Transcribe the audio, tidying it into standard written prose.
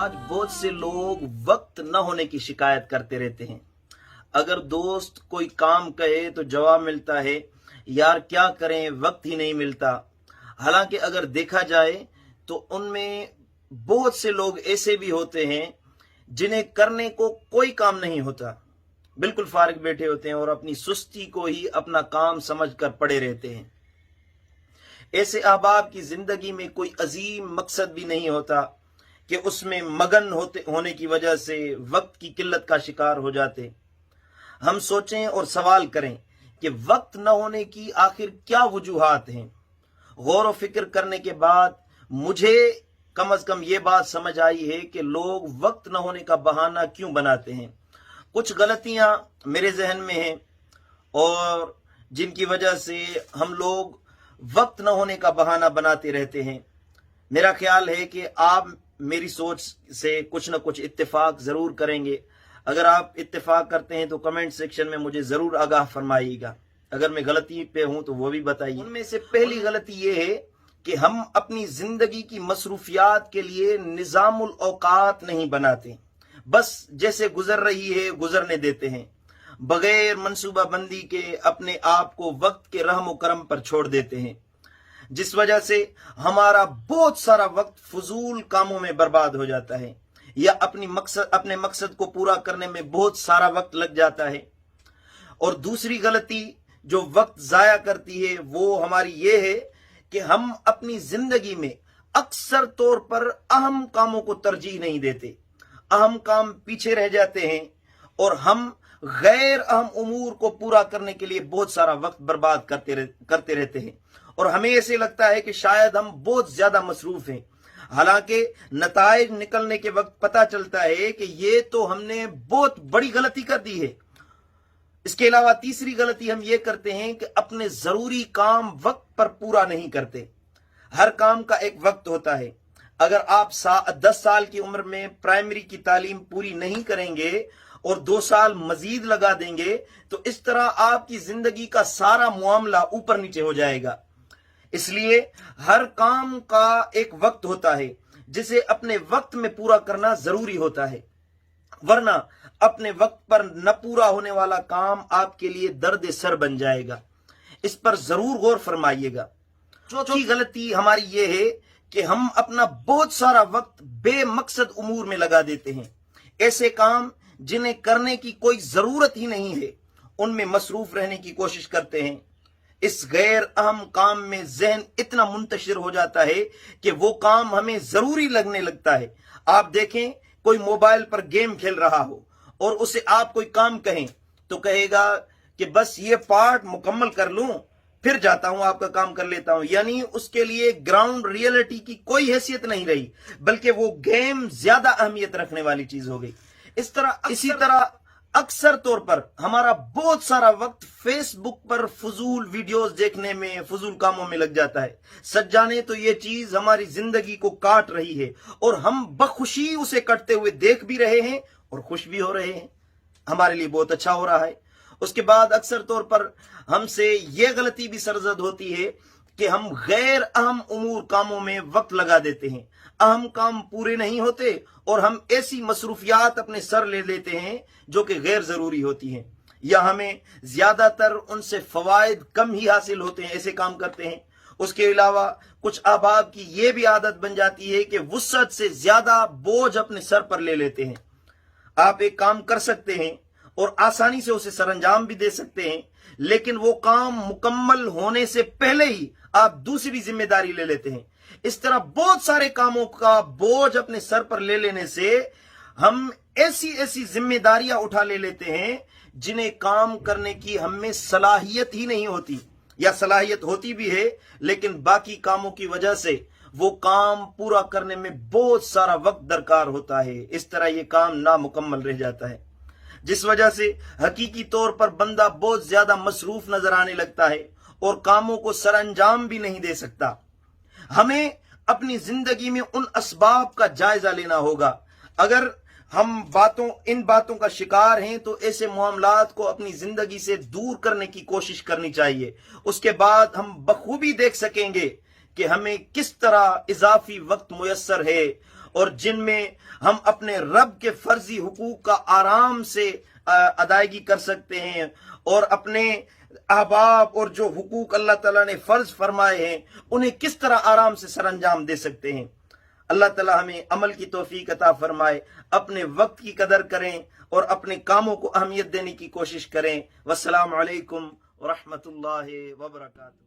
आज बहुत से लोग वक्त न होने की शिकायत करते रहते हैं। अगर दोस्त कोई काम कहे तो जवाब मिलता है, यार क्या करें, वक्त ही नहीं मिलता। हालांकि अगर देखा जाए तो उनमें बहुत से लोग ऐसे भी होते हैं जिन्हें करने को कोई काम नहीं होता, बिल्कुल फारिग बैठे होते हैं और अपनी सुस्ती को ही अपना काम समझकर पड़े रहते हैं। ऐसे अहबाब की जिंदगी में कोई अजीम मकसद भी नहीं होता कि उसमें मगन होने की वजह से वक्त की किल्लत का शिकार हो जाते। हम सोचें और सवाल करें कि वक्त न होने की आखिर क्या वजूहात हैं। गौर व फिक्र करने के बाद मुझे कम अज कम ये बात समझ आई है कि लोग वक्त न होने का बहाना क्यों बनाते हैं। कुछ गलतियां मेरे जहन में हैं और जिनकी वजह से हम लोग वक्त न होने का बहाना बनाते रहते हैं। मेरा ख्याल है कि आप मेरी सोच से कुछ न कुछ इत्तेफाक जरूर करेंगे। अगर आप इत्तेफाक करते हैं तो कमेंट सेक्शन में मुझे जरूर आगाह फरमाइएगा। अगर मैं गलती पे हूं तो वो भी बताइए। उनमें से पहली गलती ये है कि हम अपनी जिंदगी की मसरूफियात के लिए निजामुल औकात नहीं बनाते, बस जैसे गुजर रही है गुजरने देते हैं, बगैर मनसूबा बंदी के अपने आप को वक्त के रहम करम पर छोड़ देते हैं, जिस वजह से हमारा बहुत सारा वक्त फजूल कामों में बर्बाद हो जाता है या अपने मकसद को पूरा करने में बहुत सारा वक्त लग जाता है। और दूसरी गलती जो वक्त जाया करती है वो हमारी ये है कि हम अपनी जिंदगी में अक्सर तौर पर अहम कामों को तरजीह नहीं देते। अहम काम पीछे रह जाते हैं और हम गैर अहम उमूर को पूरा करने के लिए बहुत सारा वक्त बर्बाद करते रहते हैं और हमें ऐसे लगता है कि शायद हम बहुत ज्यादा मसरूफ हैं। हालांकि नताइज निकलने के वक्त पता चलता है कि ये तो हमने बहुत बड़ी गलती कर दी है। इसके अलावा तीसरी गलती हम ये करते हैं कि अपने जरूरी काम वक्त पर पूरा नहीं करते। हर काम का एक वक्त होता है। अगर आप 10 साल की उम्र में प्राइमरी की तालीम पूरी नहीं करेंगे और 2 साल मजीद लगा देंगे तो इस तरह आपकी जिंदगी का सारा मामला ऊपर नीचे हो जाएगा। इसलिए हर काम का एक वक्त होता है जिसे अपने वक्त में पूरा करना जरूरी होता है, वरना अपने वक्त पर न पूरा होने वाला काम आपके लिए दर्द सर बन जाएगा। इस पर जरूर गौर फरमाइएगा। चौथी गलती हमारी ये है कि हम अपना बहुत सारा वक्त बेमकसद उमूर में लगा देते हैं। ऐसे काम जिन्हें करने की कोई जरूरत ही नहीं है उनमें मसरूफ रहने की कोशिश करते हैं। इस गैर अहम काम में जहन इतना मुंतशिर हो जाता है कि वो काम हमें जरूरी लगने लगता है। आप देखें, कोई मोबाइल पर गेम खेल रहा हो और उसे आप कोई काम कहें तो कहेगा कि बस ये पार्ट मुकम्मल कर लूं फिर जाता हूं, आपका काम कर लेता हूं। यानी उसके लिए ग्राउंड रियलिटी की कोई हैसियत नहीं रही, बल्कि वो गेम ज्यादा अहमियत रखने वाली चीज हो गई। इसी तरह अक्सर तौर पर हमारा बहुत सारा वक्त फेसबुक पर फजूल वीडियोस देखने में, फजूल कामों में लग जाता है। सच जाने तो ये चीज हमारी जिंदगी को काट रही है और हम बखुशी उसे कटते हुए देख भी रहे हैं और खुश भी हो रहे हैं। हमारे लिए बहुत अच्छा हो रहा है। उसके बाद अक्सर तौर पर हमसे ये गलती भी सरजद होती है कि हम गैर अहम उमूर कामों में वक्त लगा देते हैं। अहम काम पूरे नहीं होते और हम ऐसी मसरूफियात अपने सर ले लेते हैं जो कि गैर जरूरी होती हैं या हमें ज्यादातर उनसे फवायद कम ही हासिल होते हैं, ऐसे काम करते हैं। उसके अलावा कुछ अहबाब की ये भी आदत बन जाती है कि वुसअत से ज्यादा बोझ अपने सर पर ले लेते हैं। आप एक काम कर सकते हैं और आसानी से उसे सरअंजाम भी दे सकते हैं, लेकिन वो काम मुकम्मल होने से पहले ही आप दूसरी जिम्मेदारी ले लेते हैं। इस तरह बहुत सारे कामों का बोझ अपने सर पर ले लेने से हम ऐसी ऐसी जिम्मेदारियां उठा ले लेते हैं जिन्हें काम करने की हमें सलाहियत ही नहीं होती, या सलाहियत होती भी है लेकिन बाकी कामों की वजह से वो काम पूरा करने में बहुत सारा वक्त दरकार होता है। इस तरह ये काम नामुकम्मल रह जाता है, जिस वजह से हकीकी तौर पर बंदा बहुत ज्यादा मसरूफ नजर आने लगता है और कामों को सरअंजाम भी नहीं दे सकता। हमें अपनी जिंदगी में उन असबाब का जायजा लेना होगा। अगर हम इन बातों का शिकार हैं तो ऐसे मामलात को अपनी जिंदगी से दूर करने की कोशिश करनी चाहिए। उसके बाद हम बखूबी देख सकेंगे कि हमें किस तरह इजाफी वक्त मुयस्सर है اور جن میں ہم اپنے رب کے فرضی حقوق کا آرام سے ادائیگی کر سکتے ہیں، اور اپنے احباب اور جو حقوق اللہ تعالیٰ نے فرض فرمائے ہیں انہیں کس طرح آرام سے سر انجام دے سکتے ہیں۔ اللہ تعالیٰ ہمیں عمل کی توفیق عطا فرمائے، اپنے وقت کی قدر کریں اور اپنے کاموں کو اہمیت دینے کی کوشش کریں۔ والسلام علیکم ورحمۃ اللہ وبرکاتہ۔